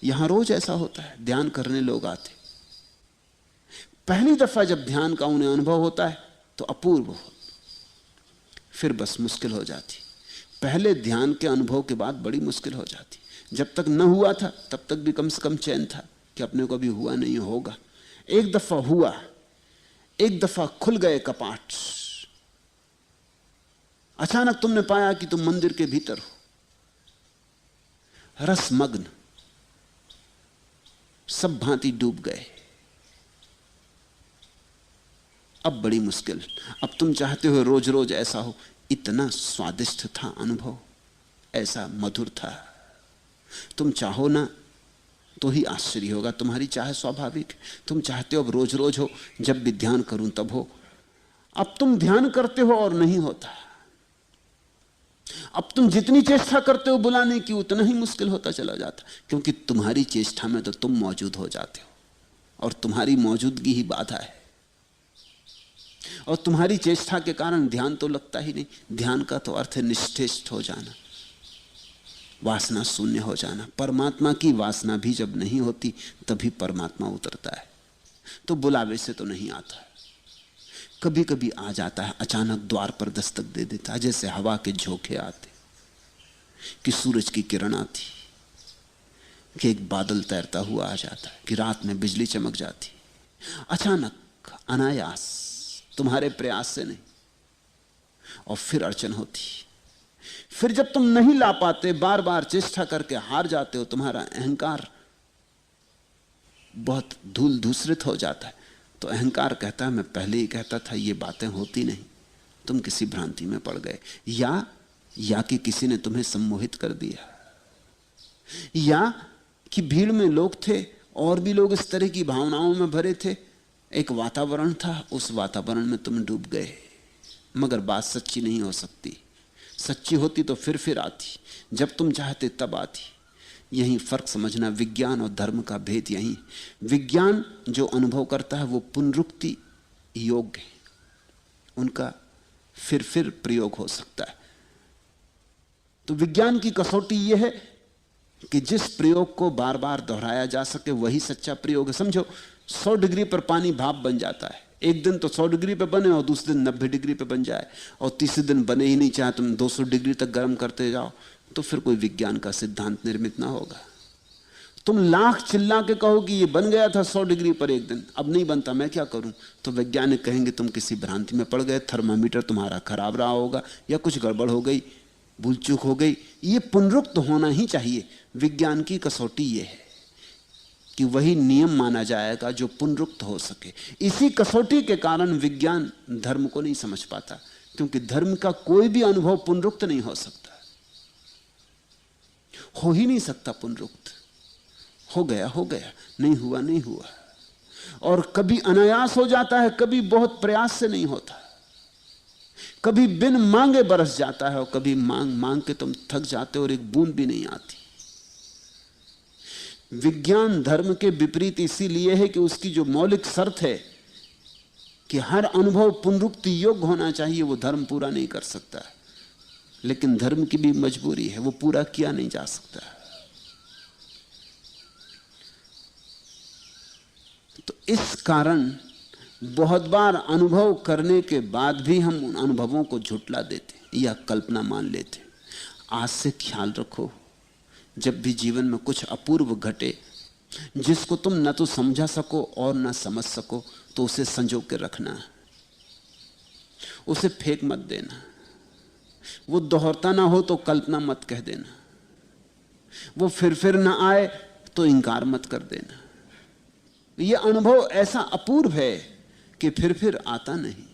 यहां रोज ऐसा होता है, ध्यान करने लोग आते, पहली दफा जब ध्यान का उन्हें अनुभव होता है तो अपूर्व हो, फिर बस मुश्किल हो जाती। पहले ध्यान के अनुभव के बाद बड़ी मुश्किल हो जाती। जब तक न हुआ था तब तक भी कम से कम चैन था कि अपने को भी हुआ नहीं होगा। एक दफा हुआ, एक दफा खुल गए कपाट, अचानक तुमने पाया कि तुम मंदिर के भीतर हो, रसमग्न, सब भांति डूब गए। अब बड़ी मुश्किल। अब तुम चाहते हो रोज रोज ऐसा हो। इतना स्वादिष्ट था अनुभव, ऐसा मधुर था। तुम चाहो ना तो ही आश्चर्य होगा। तुम्हारी चाह स्वाभाविक, तुम चाहते हो अब रोज रोज हो, जब भी ध्यान करूं तब हो। अब तुम ध्यान करते हो और नहीं होता। अब तुम जितनी चेष्टा करते हो बुलाने की, उतना ही मुश्किल होता चला जाता, क्योंकि तुम्हारी चेष्टा में तो तुम मौजूद हो जाते हो और तुम्हारी मौजूदगी ही बाधा है। और तुम्हारी चेष्टा के कारण ध्यान तो लगता ही नहीं। ध्यान का तो अर्थ है निश्चेष्ट हो जाना, वासना शून्य हो जाना। परमात्मा की वासना भी जब नहीं होती तभी परमात्मा उतरता है। तो बुलावे से तो नहीं आता, कभी कभी आ जाता है, अचानक द्वार पर दस्तक दे देता है, जैसे हवा के झोंके आते, कि सूरज की किरण आती, कि एक बादल तैरता हुआ आ जाता है, कि रात में बिजली चमक जाती, अचानक, अनायास, तुम्हारे प्रयास से नहीं। और फिर अड़चन होती। फिर जब तुम नहीं ला पाते, बार बार चेष्टा करके हार जाते हो, तुम्हारा अहंकार बहुत धूल धूसरित हो जाता है, तो अहंकार कहता है मैं पहले ही कहता था ये बातें होती नहीं, तुम किसी भ्रांति में पड़ गए, या कि किसी ने तुम्हें सम्मोहित कर दिया, या कि भीड़ में लोग थे और भी लोग इस तरह की भावनाओं में भरे थे, एक वातावरण था, उस वातावरण में तुम डूब गए। मगर बात सच्ची नहीं हो सकती। सच्ची होती तो फिर आती, जब तुम चाहते तब आती। यही फर्क समझना, विज्ञान और धर्म का भेद यही। विज्ञान जो अनुभव करता है वो पुनरुक्ति योग्य है, उनका फिर प्रयोग हो सकता है। तो विज्ञान की कसौटी यह है कि जिस प्रयोग को बार बार दोहराया जा सके वही सच्चा प्रयोग है। समझो 100 डिग्री पर पानी भाप बन जाता है, एक दिन तो 100 डिग्री पे बने और दूसरे दिन 90 डिग्री पे बन जाए, और तीसरे दिन बने ही नहीं, चाहे तुम 200 डिग्री तक गर्म करते जाओ, तो फिर कोई विज्ञान का सिद्धांत निर्मित ना होगा। तुम लाख चिल्ला के कहो कि ये बन गया था 100 डिग्री पर एक दिन, अब नहीं बनता, मैं क्या करूं, तो वैज्ञानिक कहेंगे तुम किसी भ्रांति में पड़ गए, थर्मामीटर तुम्हारा खराब रहा होगा, या कुछ गड़बड़ हो गई, भूल चूक हो गई। ये पुनरुक्त होना ही चाहिए। विज्ञान की कसौटी ये है कि वही नियम माना जाएगा जो पुनरुक्त हो सके। इसी कसौटी के कारण विज्ञान धर्म को नहीं समझ पाता, क्योंकि धर्म का कोई भी अनुभव पुनरुक्त नहीं हो सकता, हो ही नहीं सकता पुनरुक्त। हो गया, नहीं हुआ, नहीं हुआ। और कभी अनायास हो जाता है, कभी बहुत प्रयास से नहीं होता, कभी बिन मांगे बरस जाता है, और कभी मांग के तुम थक जाते हो और एक बूंद भी नहीं आती। विज्ञान धर्म के विपरीत इसीलिए है कि उसकी जो मौलिक शर्त है कि हर अनुभव पुनरुक्ति योग्य होना चाहिए, वो धर्म पूरा नहीं कर सकता। लेकिन धर्म की भी मजबूरी है, वो पूरा किया नहीं जा सकता। तो इस कारण बहुत बार अनुभव करने के बाद भी हम उन अनुभवों को झुटला देते या कल्पना मान लेते। आज से ख्याल रखो, जब भी जीवन में कुछ अपूर्व घटे जिसको तुम न तो समझा सको और न समझ सको, तो उसे संजो के रखना, उसे फेंक मत देना। वो दोहरता ना हो तो कल्पना मत कह देना, वो फिर ना आए तो इंकार मत कर देना। ये अनुभव ऐसा अपूर्व है कि फिर आता नहीं,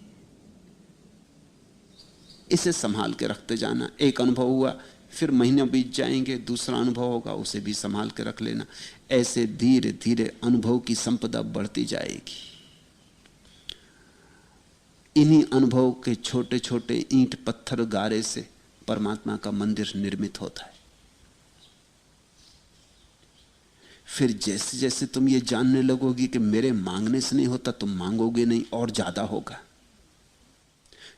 इसे संभाल के रखते जाना। एक अनुभव हुआ, फिर महीने बीत जाएंगे, दूसरा अनुभव होगा, उसे भी संभाल के रख लेना। ऐसे धीरे धीरे अनुभव की संपदा बढ़ती जाएगी। इन्हीं अनुभव के छोटे छोटे ईंट पत्थर गारे से परमात्मा का मंदिर निर्मित होता है। फिर जैसे जैसे तुम ये जानने लगोगी कि मेरे मांगने से नहीं होता, तुम मांगोगे नहीं और ज्यादा होगा।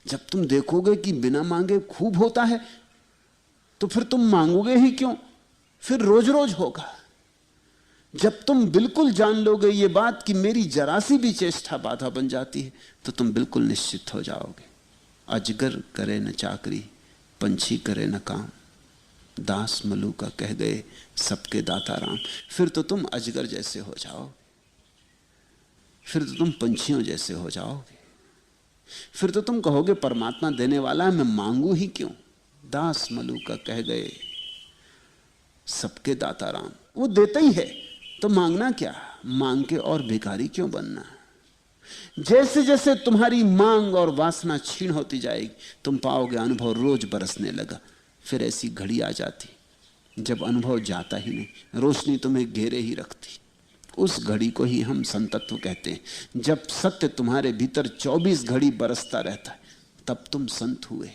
जब तुम देखोगे कि बिना मांगे खूब होता है, तो फिर तुम मांगोगे ही क्यों, फिर रोज रोज होगा। जब तुम बिल्कुल जान लोगे ये बात कि मेरी जरा सी भी चेष्टा बाधा बन जाती है, तो तुम बिल्कुल निश्चित हो जाओगे। अजगर करे न चाकरी, पंछी करे न काम, दास मलूका कह गए सबके दाता राम। फिर तो तुम अजगर जैसे हो जाओ, फिर तो तुम पंछियों जैसे हो जाओगे, फिर तो तुम कहोगे परमात्मा देने वाला है, मैं मांगू ही क्यों। दास मलूका कह गए सबके दाता राम, वो देता ही है तो मांगना क्या, मांग के और भिखारी क्यों बनना। जैसे जैसे तुम्हारी मांग और वासना क्षीण होती जाएगी, तुम पाओगे अनुभव रोज बरसने लगा। फिर ऐसी घड़ी आ जाती जब अनुभव जाता ही नहीं, रोशनी तुम्हें घेरे ही रखती। उस घड़ी को ही हम संतत्व कहते हैं। जब सत्य तुम्हारे भीतर 24 घड़ी बरसता रहता है, तब तुम संत हुए।